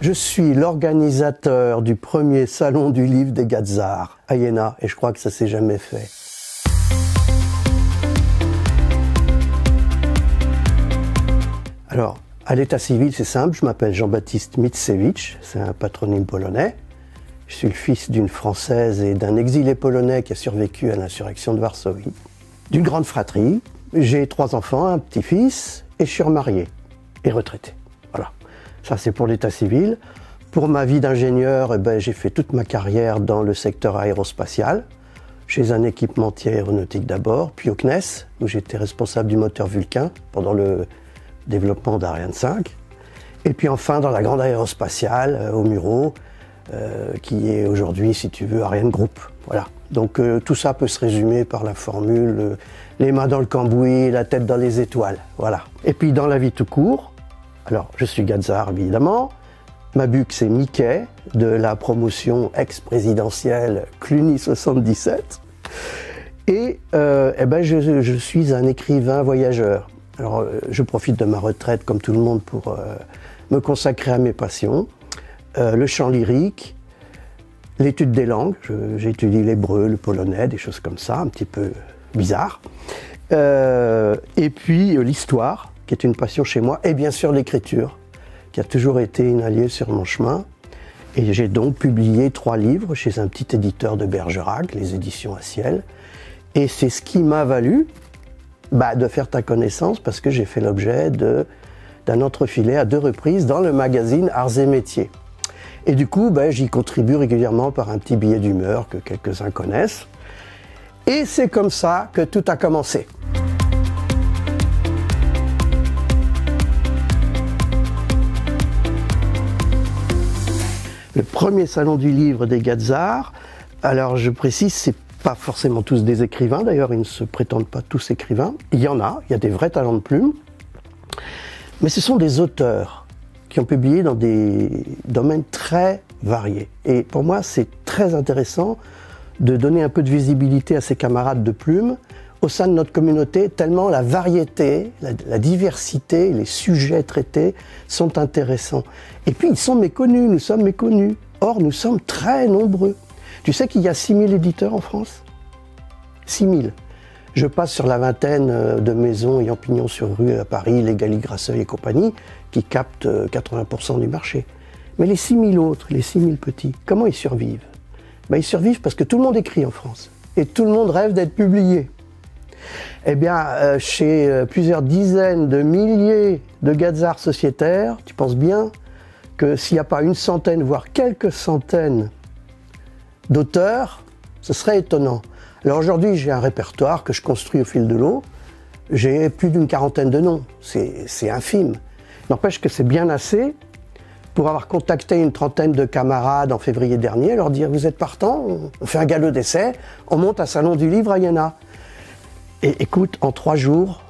Je suis l'organisateur du premier salon du livre des Gazards à Iéna et je crois que ça s'est jamais fait. Alors, à l'état civil, c'est simple, je m'appelle Jean-Baptiste Mickiewicz, c'est un patronyme polonais. Je suis le fils d'une Française et d'un exilé polonais qui a survécu à l'insurrection de Varsovie. D'une grande fratrie, j'ai 3 enfants, un petit-fils et je suis remarié et retraité. Voilà, ça c'est pour l'état civil. Pour ma vie d'ingénieur, j'ai fait toute ma carrière dans le secteur aérospatial, chez un équipementier aéronautique d'abord, puis au CNES, où j'étais responsable du moteur Vulcain pendant le développement d'Ariane 5. Et puis enfin dans la grande aérospatiale, au Murau, qui est aujourd'hui, si tu veux, Ariane Group. Voilà. Donc tout ça peut se résumer par la formule les mains dans le cambouis, la tête dans les étoiles. Voilà. Et puis dans la vie tout court, alors je suis Gazard évidemment, ma buque c'est Mickey de la promotion ex-présidentielle Cluny 77 et je suis un écrivain voyageur. Alors je profite de ma retraite comme tout le monde pour me consacrer à mes passions. Le chant lyrique, l'étude des langues, j'étudie l'hébreu, le polonais, des choses comme ça, un petit peu bizarres. Et puis l'histoire, qui est une passion chez moi, et bien sûr l'écriture, qui a toujours été une alliée sur mon chemin. Et j'ai donc publié 3 livres chez un petit éditeur de Bergerac, les éditions à ciel. Et c'est ce qui m'a valu de faire ta connaissance, parce que j'ai fait l'objet d'un entrefilet à 2 reprises dans le magazine Arts et Métiers. Et du coup, j'y contribue régulièrement par un petit billet d'humeur que quelques-uns connaissent. Et c'est comme ça que tout a commencé. Le premier salon du livre des Gazards, alors je précise, c'est pas forcément tous des écrivains, d'ailleurs ils ne se prétendent pas tous écrivains. Il y a des vrais talents de plume, mais ce sont des auteurs qui ont publié dans des domaines très variés. Et pour moi, c'est très intéressant de donner un peu de visibilité à ces camarades de plume au sein de notre communauté, tellement la variété, la diversité, les sujets traités sont intéressants. Et puis, ils sont méconnus, nous sommes méconnus. Or, nous sommes très nombreux. Tu sais qu'il y a 6000 éditeurs en France ? 6000. Je passe sur la vingtaine de maisons ayant pignon sur rue à Paris, les Galli, Grasseuil et compagnie, qui captent 80% du marché. Mais les 6000 autres, les 6000 petits, comment ils survivent ? Ils survivent parce que tout le monde écrit en France. Et tout le monde rêve d'être publié. Eh bien, chez plusieurs dizaines de milliers de Gazards sociétaires, tu penses bien que s'il n'y a pas une centaine, voire quelques centaines d'auteurs, ce serait étonnant. Alors aujourd'hui, j'ai un répertoire que je construis au fil de l'eau. J'ai plus d'une quarantaine de noms. C'est infime. N'empêche que c'est bien assez pour avoir contacté une trentaine de camarades en février dernier, leur dire « Vous êtes partants ? On fait un galop d'essai, on monte un salon du livre à Iéna. » Et écoute, en 3 jours,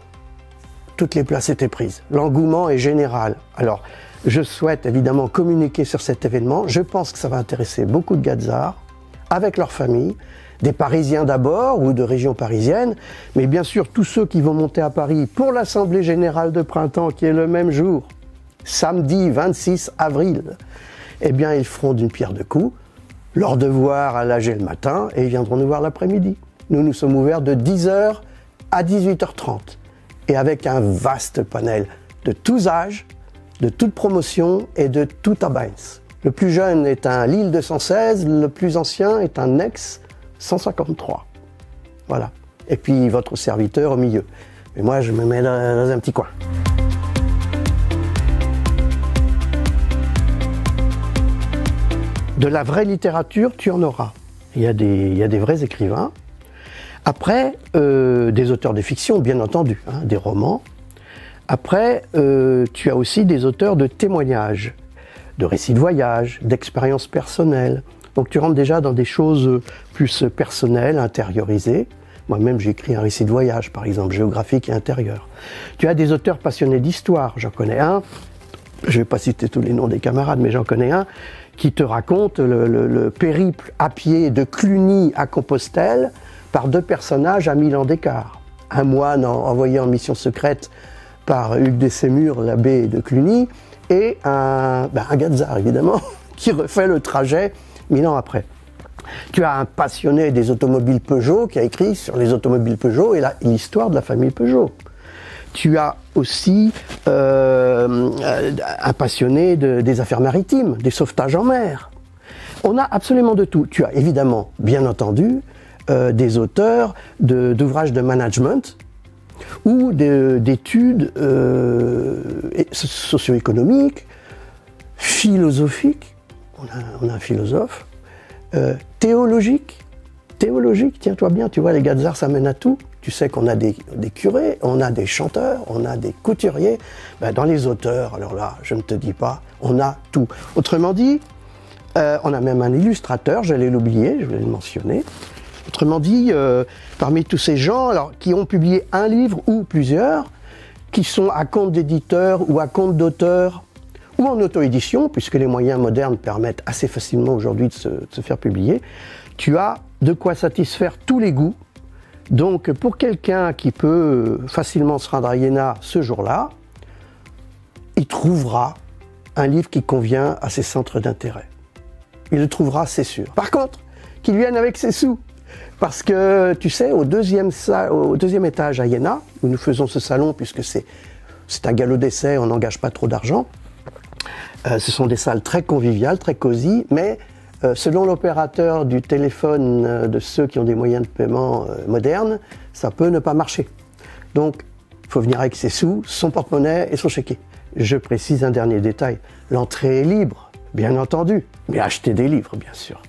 toutes les places étaient prises. L'engouement est général. Alors, je souhaite évidemment communiquer sur cet événement. Je pense que ça va intéresser beaucoup de Gazards, avec leurs familles, des Parisiens d'abord, ou de régions parisiennes, mais bien sûr tous ceux qui vont monter à Paris pour l'Assemblée Générale de Printemps, qui est le même jour, samedi 26 avril, eh bien ils feront d'une pierre deux coups leur devoir à l'AG le matin et ils viendront nous voir l'après-midi. Nous sommes ouverts de 10h à 18h30 et avec un vaste panel de tous âges, de toute promotion et de tout abbaïs. Le plus jeune est un Lille 216, le plus ancien est un Ex 153. Voilà. Et puis votre serviteur au milieu. Mais moi je me mets dans un petit coin. De la vraie littérature, tu en auras. Il y a des vrais écrivains. Après, des auteurs de fiction, bien entendu, des romans. Après, tu as aussi des auteurs de témoignages, de récits de voyage, d'expériences personnelles. Donc tu rentres déjà dans des choses plus personnelles, intériorisées. Moi-même, j'ai écrit un récit de voyage, par exemple, géographique et intérieur. Tu as des auteurs passionnés d'histoire. J'en connais un, je ne vais pas citer tous les noms des camarades, mais j'en connais un, qui te raconte le périple à pied de Cluny à Compostelle par 2 personnages à 1000 ans d'écart. Un moine envoyé en mission secrète par Hugues de Sémur, l'abbé de Cluny, et un gars de Zar, évidemment, qui refait le trajet 1000 ans après. Tu as un passionné des automobiles Peugeot qui a écrit sur les automobiles Peugeot et l'histoire de la famille Peugeot. Tu as aussi un passionné des affaires maritimes, des sauvetages en mer. On a absolument de tout. Tu as évidemment, bien entendu, des auteurs d'ouvrages de management ou d'études socio-économiques, philosophiques. On a un philosophe. Théologique, tiens-toi bien, tu vois, les gars de Zar, ça mène à tout. Tu sais qu'on a des curés, on a des chanteurs, on a des couturiers. Dans les auteurs, alors là, je ne te dis pas, on a tout. Autrement dit, on a même un illustrateur, j'allais l'oublier, je voulais le mentionner. Autrement dit, parmi tous ces gens alors, qui ont publié un livre ou plusieurs, qui sont à compte d'éditeur ou à compte d'auteur, ou en auto-édition, puisque les moyens modernes permettent assez facilement aujourd'hui de se faire publier, tu as de quoi satisfaire tous les goûts. Donc pour quelqu'un qui peut facilement se rendre à Iéna ce jour-là, il trouvera un livre qui convient à ses centres d'intérêt. Il le trouvera, c'est sûr. Par contre, qu'il vienne avec ses sous. Parce que, tu sais, au deuxième étage à Iéna, où nous faisons ce salon, puisque c'est un galop d'essai, on n'engage pas trop d'argent, ce sont des salles très conviviales, très cosy, mais selon l'opérateur du téléphone de ceux qui ont des moyens de paiement modernes, ça peut ne pas marcher. Donc, il faut venir avec ses sous, son porte-monnaie et son chéquier. Je précise un dernier détail, l'entrée est libre, bien entendu, mais achetez des livres, bien sûr.